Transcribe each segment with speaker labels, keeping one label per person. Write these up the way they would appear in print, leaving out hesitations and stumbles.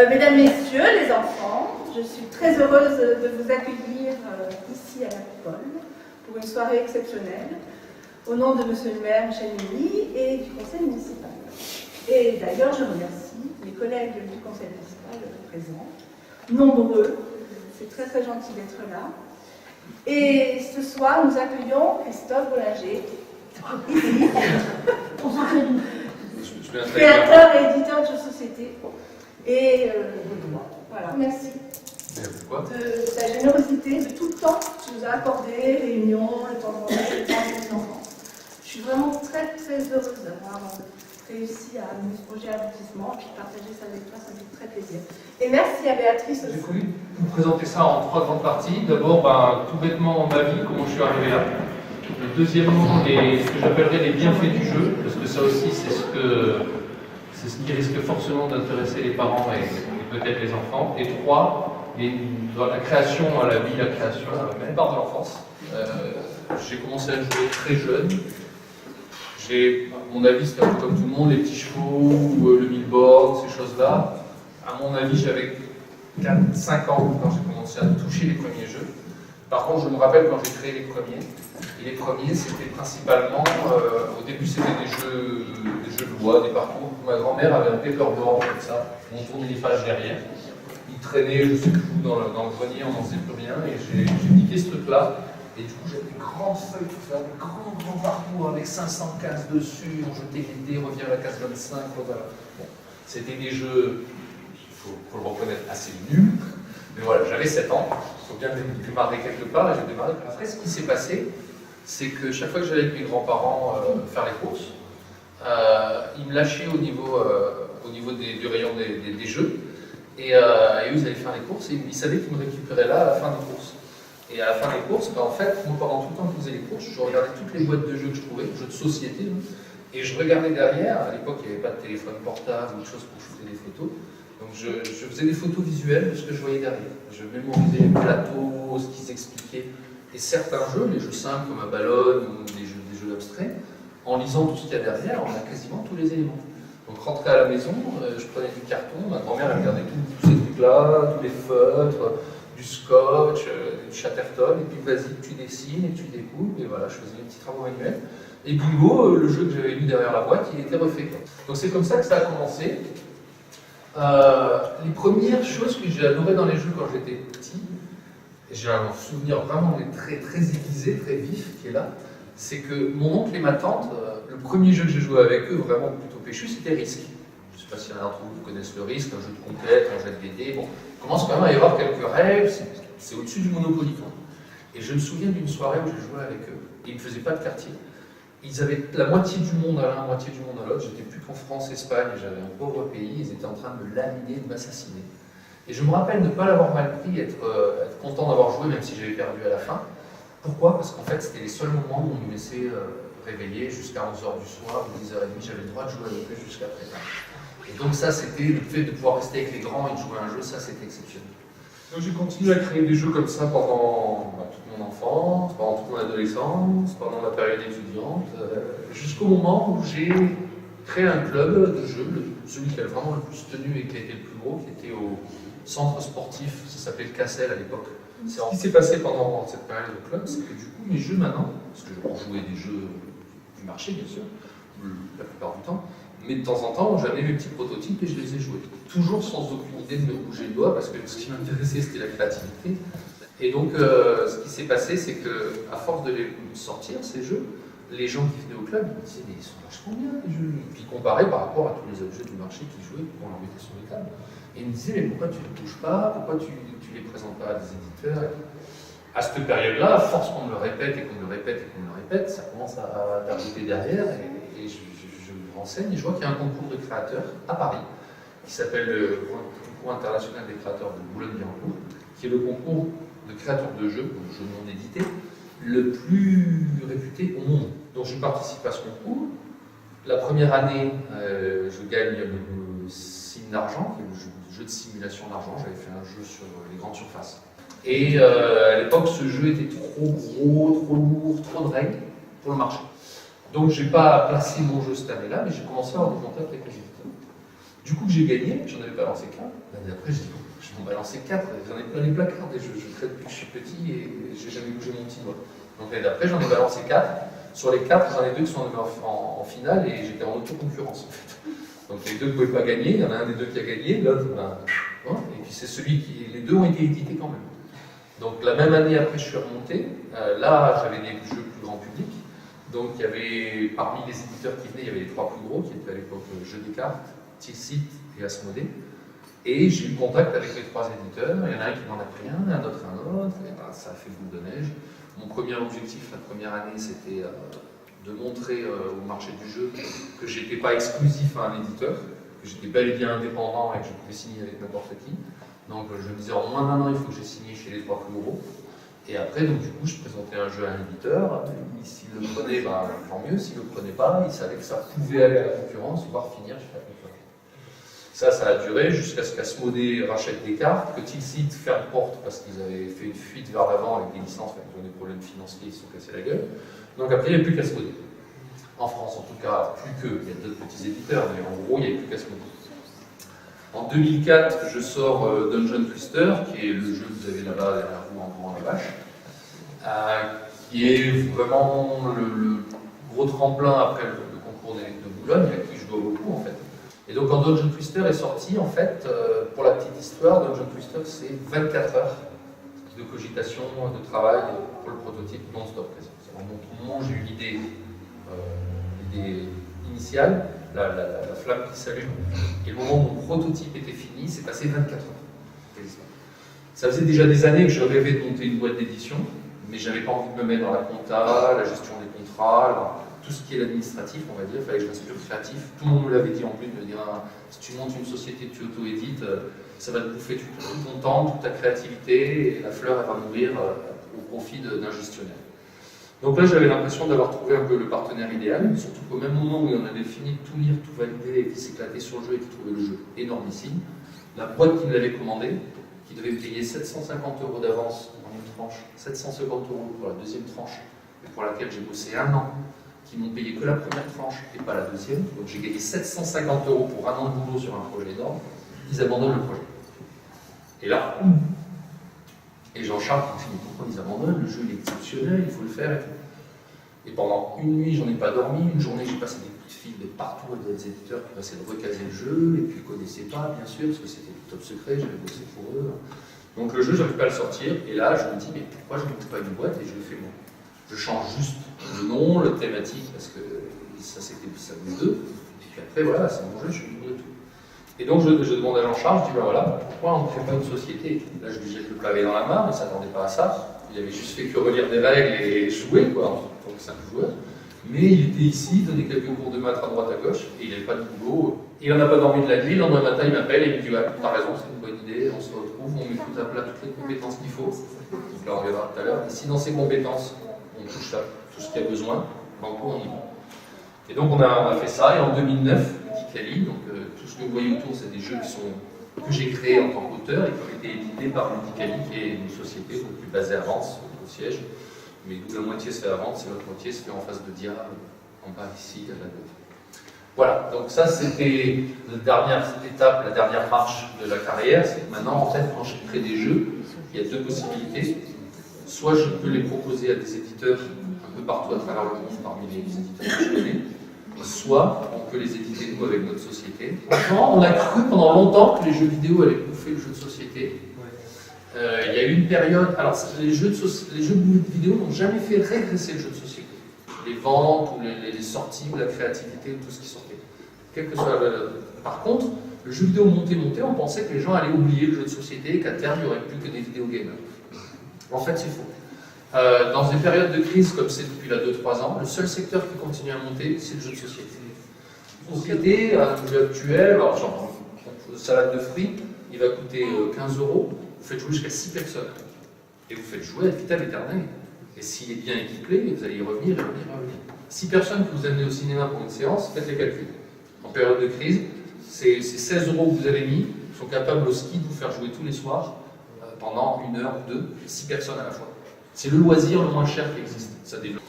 Speaker 1: Mesdames, Messieurs, les enfants, je suis très heureuse de vous accueillir ici à la Coupole pour une soirée exceptionnelle au nom de Monsieur le maire Michel Mini et du conseil municipal. Et d'ailleurs, je remercie les collègues du conseil municipal présents, nombreux, c'est très très gentil d'être là. Et ce soir, nous accueillons Christophe Bollinger, ici, créateur et éditeur de jeux de société et Baudouin. Voilà, merci de ta générosité, de tout le temps que tu nous as accordé, réunions, le temps de manger, le temps des enfants. Je suis vraiment très très heureuse d'avoir réussi à mener ce projet aboutissement et partager ça avec toi, ça me fait très plaisir. Et merci à Béatrice aussi.
Speaker 2: J'ai voulu vous présenter ça en 3 grandes parties. D'abord, tout bêtement, ma vie, comment je suis arrivé là. Le deuxièmement, ce que j'appellerais les bienfaits du jeu, parce que ça aussi, c'est ce qui risque forcément d'intéresser les parents et peut-être les enfants. Et 3, dans la création à la vie, la création même part de l'enfance. J'ai commencé à jouer très jeune. À mon avis, c'était un peu comme tout le monde, les petits chevaux, le millboard, ces choses-là. À mon avis, j'avais 4-5 ans quand j'ai commencé à toucher les premiers jeux. Par contre, je me rappelle quand j'ai créé les premiers. Et les premiers, c'était principalement, au début, c'était des jeux de loi, des parcours. Ma grand-mère avait un paperboard comme ça, on tournait les pages derrière. Il traînait, je sais plus où, dans le grenier, on n'en faisait plus rien. Et j'ai piqué ce truc-là. Et du coup, j'avais des grandes feuilles, tout ça, des grands parcours avec 500 cases dessus. On jetait les dés, revient à la case 25. Voilà. Bon, c'était des jeux, il faut le reconnaître, assez nuls. Mais voilà, j'avais 7 ans. Il faut bien démarrer quelque part. Et j'ai démarré. Après, ce qui s'est passé, c'est que chaque fois que j'allais avec mes grands-parents faire les courses, ils me lâchaient au niveau du rayon des jeux. Et eux, ils allaient faire les courses et ils savaient qu'ils me récupéraient là à la fin des courses. Et à la fin des courses, en fait, moi, pendant tout le temps que je faisais les courses, je regardais toutes les boîtes de jeux que je trouvais, jeux de société, et je regardais derrière. À l'époque, il n'y avait pas de téléphone portable ou de choses pour shooter des photos. Donc je faisais des photos visuelles de ce que je voyais derrière. Je mémorisais les plateaux, ce qu'ils expliquaient. Et certains jeux, les jeux simples comme un ballon ou des jeux abstraits, en lisant tout ce qu'il y a derrière, on a quasiment tous les éléments. Donc rentrer à la maison, je prenais du carton, ma grand-mère elle regardait tous ces trucs-là, tous les feutres, du scotch, du chatterton, et puis vas-y, tu dessines et tu découpes, et voilà, je faisais des petits travaux manuels. Et bingo, le jeu que j'avais lu derrière la boîte, il était refait. Donc c'est comme ça que ça a commencé. Les premières choses que j'ai adorées dans les jeux quand j'étais petit, et j'ai un souvenir vraiment très, très aiguisé, très vif qui est là, c'est que mon oncle et ma tante, le premier jeu que j'ai joué avec eux, vraiment plutôt péchu, c'était Risk. Je ne sais pas si y en a d'entre vous qui connaissent le Risk, un jeu de conquête, un jeu de dés. Bon, il commence quand même à y avoir quelques règles, c'est au-dessus du Monopoly. Et je me souviens d'une soirée où j'ai joué avec eux, et ils ne faisaient pas de quartier. Ils avaient la moitié du monde à l'un, la moitié du monde à l'autre. J'étais plus qu'en France, Espagne, j'avais un pauvre pays, ils étaient en train de me laminer, de m'assassiner. Et je me rappelle ne pas l'avoir mal pris, être content d'avoir joué, même si j'avais perdu à la fin. Pourquoi? Parce qu'en fait, c'était les seuls moments où on nous laissait réveiller jusqu'à 11h du soir, ou 10h30, j'avais le droit de jouer avec eux jusqu'à présent. Et donc ça, c'était le fait de pouvoir rester avec les grands et de jouer à un jeu, ça c'était exceptionnel. Donc j'ai continué à créer des jeux comme ça pendant toute mon enfance, pendant toute mon adolescence, pendant ma période étudiante, jusqu'au moment où j'ai créé un club de jeux, celui qui a vraiment le plus tenu et qui a été le plus gros, qui était au centre sportif, ça s'appelait le Cassel à l'époque. Ce qui s'est passé pendant cette période de club, c'est que du coup mes jeux maintenant, parce que on jouait des jeux du marché bien sûr, la plupart du temps, mais de temps en temps j'avais mes petits prototypes et je les ai joués. Toujours sans aucune idée de me bouger le doigt, parce que ce qui m'intéressait c'était la créativité. Et donc ce qui s'est passé, c'est qu'à force de les sortir, ces jeux, les gens qui venaient au club, ils me disaient mais ils sont vachement bien les jeux. Et puis comparaient par rapport à tous les autres jeux du marché qu'ils jouaient, qu'on leur mettait sur les tables. Et ils me disaient mais pourquoi tu ne les touches pas, pourquoi tu les présentes pas à des éditeurs? À cette période-là, à force qu'on me le répète et qu'on me le répète et qu'on me le répète, ça commence à t'arriver derrière et je me renseigne et je vois qu'il y a un concours de créateurs à Paris qui s'appelle le concours international des créateurs de Boulogne-Billancourt, qui est le concours de créateurs de jeux, donc jeux non édités, le plus réputé au monde. Donc je participe à ce concours. La première année, je gagne le Sim d'argent, qui est le jeu de simulation d'argent. J'avais fait un jeu sur les grandes surfaces. Et à l'époque, ce jeu était trop gros, trop lourd, trop de règles pour le marché. Donc je n'ai pas placé mon jeu cette année-là, mais j'ai commencé à avoir des contacts avec les éditeurs. Du coup, j'ai gagné, j'en avais balancé 4. L'année d'après, j'ai dit, je vais en balancer 4. J'en ai plein les placards des jeux. Je crée depuis que je suis petit et j'ai jamais bougé mon petit doigt. Donc l'année d'après, j'en ai balancé 4. Sur les 4, j'en ai 2 qui sont en finale et j'étais en autoconcurrence en fait. Donc les 2 ne pouvaient pas gagner, il y en a un des 2 qui a gagné, l'autre, et puis c'est celui qui. Les 2 ont été édités quand même. Donc la même année après, je suis remonté. Là, j'avais des jeux plus grand public. Donc il y avait, parmi les éditeurs qui venaient, il y avait les 3 plus gros, qui étaient à l'époque Jeux des cartes, Tilsit et Asmodée. Et j'ai eu contact avec les 3 éditeurs. Il y en a un qui m'en a pris un autre un autre. Et ben, ça a fait boule de neige. Mon premier objectif la première année, c'était de montrer au marché du jeu que je n'étais pas exclusif à un éditeur, que j'étais bel et bien indépendant et que je pouvais signer avec n'importe qui. Donc je me disais en moins d'un an, il faut que j'ai signé chez les 3 plus gros. Et après, donc, du coup, je présentais un jeu à un éditeur. S'il le prenait, ben, tant mieux. S'il ne le prenait pas, il savait que ça pouvait aller à la concurrence, voire finir chez la concurrence. Ça a duré jusqu'à ce qu'Asmodée rachète des cartes, que Tilsit ferme porte parce qu'ils avaient fait une fuite vers l'avant avec des licences, ils ont des problèmes financiers, ils se sont cassés la gueule. Donc après, il n'y a plus qu'Asmodée. En France, en tout cas, plus que. Il y a d'autres petits éditeurs, mais en gros, il n'y a plus qu'Asmodée. En 2004, je sors Dungeon Twister, qui est le jeu que vous avez là-bas derrière vous en grand la vache, qui est vraiment le gros tremplin après le concours de Boulogne, à qui je dois beaucoup en fait. Et donc quand Dungeon Twister est sorti, en fait, pour la petite histoire, Dungeon Twister c'est 24 heures de cogitation, de travail pour le prototype non-stop. C'est vraiment tout le monde, j'ai eu l'idée initiale, la flamme qui s'allume, et le moment où mon prototype était fini, c'est passé 24 heures. Ça faisait déjà des années que je rêvais de monter une boîte d'édition, mais j'avais pas envie de me mettre dans la compta, la gestion des contrats, tout ce qui est l'administratif, on va dire, il fallait que je reste plus créatif. Tout le monde me l'avait dit en plus, de me dire si tu montes une société, tu auto-édites, ça va te bouffer tout ton temps, toute ta créativité, et la fleur elle va mourir au profit d'un gestionnaire. Donc là, j'avais l'impression d'avoir trouvé un peu le partenaire idéal, surtout qu'au même moment où on avait fini de tout lire, tout valider, et qui s'éclatait sur le jeu et qui trouvait le jeu énormissime, la boîte qui me l'avait commandé, qui devait me payer 750 € d'avance en une tranche, 750 € pour la deuxième tranche, et pour laquelle j'ai bossé 1 an, qui m'ont payé que la première tranche et pas la deuxième, donc j'ai gagné 750 € pour 1 an de boulot sur un projet énorme, ils abandonnent le projet. Et là, et Jean-Charles me dit, mais pourquoi ils abandonnent? Le jeu il est exceptionnel, il faut le faire. Et pendant une nuit, j'en ai pas dormi, une journée, j'ai passé des coups de fil de partout à des éditeurs qui passaient de recaser le jeu, et puis ils ne connaissaient pas, bien sûr, parce que c'était du top secret, j'avais bossé pour eux. Donc le jeu, je n'arrive pas à le sortir, et là, je me dis, mais pourquoi je ne monte pas une boîte et je le fais moi? Je change juste le nom, la thématique, parce que ça, c'était ça nous deux, et puis après, voilà, c'est mon jeu, je suis libre de tout. Et donc je demande à Jean-Charles, je dis, ben voilà, pourquoi on ne crée pas une société? Là, je lui jette le pavé dans la main, il ne s'attendait pas à ça. Il avait juste fait que relire des règles et jouer, quoi, en tant que simple joueur. Mais il était ici, donnait quelques cours de maths à droite à gauche, et il n'avait pas de boulot. Il n'en a pas dormi de la nuit, le lendemain matin, il m'appelle et il me dit, ouais, t'as raison, c'est une bonne idée, on se retrouve, on met tout à plat toutes les compétences qu'il faut. Donc là, on verra tout à l'heure. Et si dans ces compétences, on touche à tout ce qu'il y a besoin, banco, on y va. Et donc on a fait ça, et en 2009, Dicali, donc tout ce que vous voyez autour, c'est des jeux que j'ai créés en tant qu'auteur et qui ont été édités par Dicali, qui est une société plus basée à Vence, au siège, mais d'où la moitié se fait à Vence et l'autre moitié se fait en face de Dia, en bas ici, à la gauche. Voilà, donc ça c'était la dernière étape, la dernière marche de la carrière, c'est que maintenant, en fait, quand je crée des jeux, il y a 2 possibilités. Soit je peux les proposer à des éditeurs un peu partout à travers le monde, parmi les éditeurs que je connais, soit on peut les éditer nous avec notre société. Franchement, on a cru pendant longtemps que les jeux vidéo allaient bouffer le jeu de société. Il y a eu une période, alors les jeux de vidéo n'ont jamais fait régresser le jeu de société. Les ventes, ou les sorties, ou la créativité, ou tout ce qui sortait. Quel que soit Par contre, le jeu vidéo monté, on pensait que les gens allaient oublier le jeu de société et qu'à terme, il n'y aurait plus que des vidéo gamers. En fait, c'est faux. Dans des périodes de crise comme c'est depuis là 2-3 ans, le seul secteur qui continue à monter, c'est le jeu de société. Société, à le jeu actuel, alors genre, salade de fruits, il va coûter 15 €, vous faites jouer jusqu'à 6 personnes. Et vous faites jouer à vitam aeternam. Et s'il est bien équipé, vous allez y revenir, et revenir, et revenir. 6 personnes que vous amenez au cinéma pour une séance, faites les calculs. En période de crise, ces 16 € que vous avez mis sont capables au ski de vous faire jouer tous les soirs pendant 1 heure ou 2, 6 personnes à la fois. C'est le loisir le moins cher qui existe, ça développe.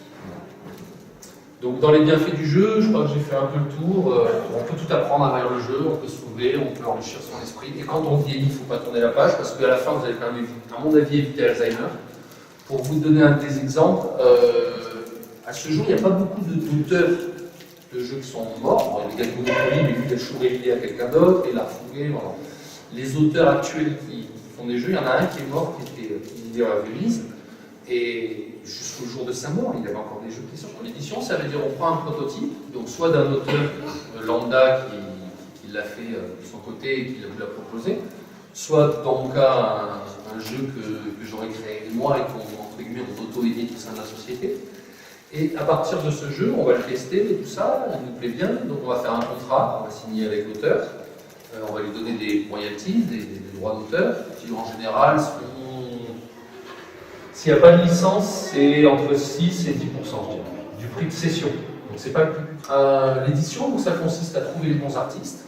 Speaker 2: Donc dans les bienfaits du jeu, je crois que j'ai fait un peu le tour. On peut tout apprendre à travers le jeu, on peut s'ouvrir, on peut enrichir son esprit. Et quand on vieillit, il ne faut pas tourner la page, parce qu'à la fin, vous allez quand même, à mon avis, éviter Alzheimer. Pour vous donner un des exemples, à ce jour, il n'y a pas beaucoup d'auteurs de jeux qui sont morts. Bon, il y a des gars de Monopoly, mais lui, il a chouré à quelqu'un d'autre, et il l'a refoulé. Voilà. Les auteurs actuels qui font des jeux, il y en a un qui est mort, qui était leader à Venise. Et jusqu'au jour de sa mort, il y avait encore des jeux qui sortent en édition. Ça veut dire on prend un prototype, donc soit d'un auteur lambda qui l'a fait de son côté et qui vous l'a proposé, soit dans mon cas un jeu que j'aurais créé moi et qu'on auto-édite au sein de la société. Et à partir de ce jeu, on va le tester et tout ça, il nous plaît bien, donc on va faire un contrat, on va signer avec l'auteur, on va lui donner des royalties, des droits d'auteur, qui en général sont... S'il n'y a pas de licence, c'est entre 6 et 10% du prix de cession. Donc c'est pas le plus. L'édition, donc ça consiste à trouver les bons artistes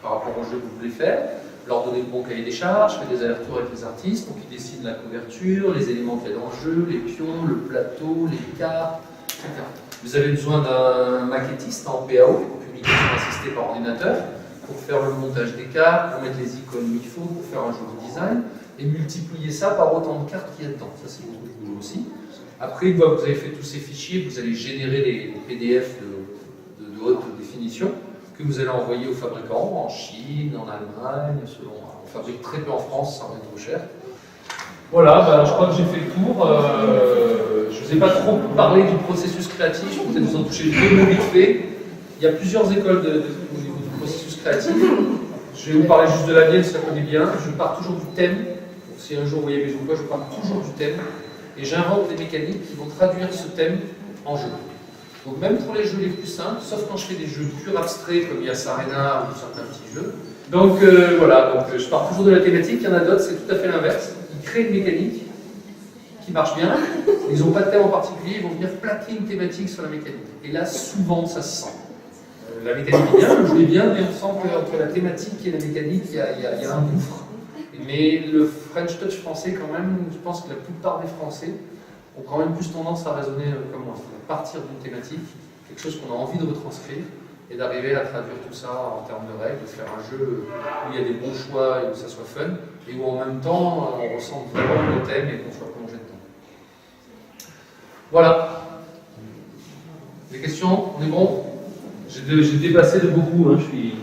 Speaker 2: par rapport au jeu que vous voulez faire, leur donner le bon cahier des charges, faire des allers-retours avec les artistes pour qu'ils dessinent la couverture, les éléments qu'il y a dans le jeu, les pions, le plateau, les cartes, etc. Vous avez besoin d'un maquettiste en PAO, publication assistée par ordinateur, pour faire le montage des cartes, pour mettre les icônes où il faut, pour faire un joli design, et multiplier ça par autant de cartes qu'il y a dedans. Ça, c'est beaucoup de boulot aussi. Après, une fois que vous avez fait tous ces fichiers, vous allez générer les PDF de haute définition que vous allez envoyer aux fabricants en Chine, en Allemagne, selon. On fabrique très peu en France, ça revient trop cher. Voilà, je crois que j'ai fait le tour. Je ne vous ai pas trop parlé du processus créatif, je vais peut-être vous en toucher deux mots vite fait. Il y a plusieurs écoles au niveau du processus créatif. Je vais vous parler juste de la mienne, si ça connaît bien. Je pars toujours du thème. Donc, si un jour vous voyez mes ou quoi, je pars toujours du thème. Et j'invente des mécaniques qui vont traduire ce thème en jeu. Donc même pour les jeux les plus simples, sauf quand je fais des jeux purs abstraits comme Yas Arena ou certains petits jeux. Donc voilà, je pars toujours de la thématique. Il y en a d'autres, c'est tout à fait l'inverse. Ils créent une mécanique qui marche bien. Ils n'ont pas de thème en particulier, ils vont venir plaquer une thématique sur la mécanique. Et là, souvent, ça se sent. La mécanique est bien, le jeu est bien, mais on sent qu'entre la thématique et la mécanique, il y a un gouffre. Mais le French Touch français, quand même, je pense que la plupart des Français ont quand même plus tendance à raisonner comme moi. Il faut partir d'une thématique, quelque chose qu'on a envie de retranscrire, et d'arriver à traduire tout ça en termes de règles, de faire un jeu où il y a des bons choix et où ça soit fun, et où en même temps, on ressent vraiment le thème et qu'on soit plongé dedans. Voilà. Des questions? On est bon? J'ai dépassé de beaucoup, hein. Je suis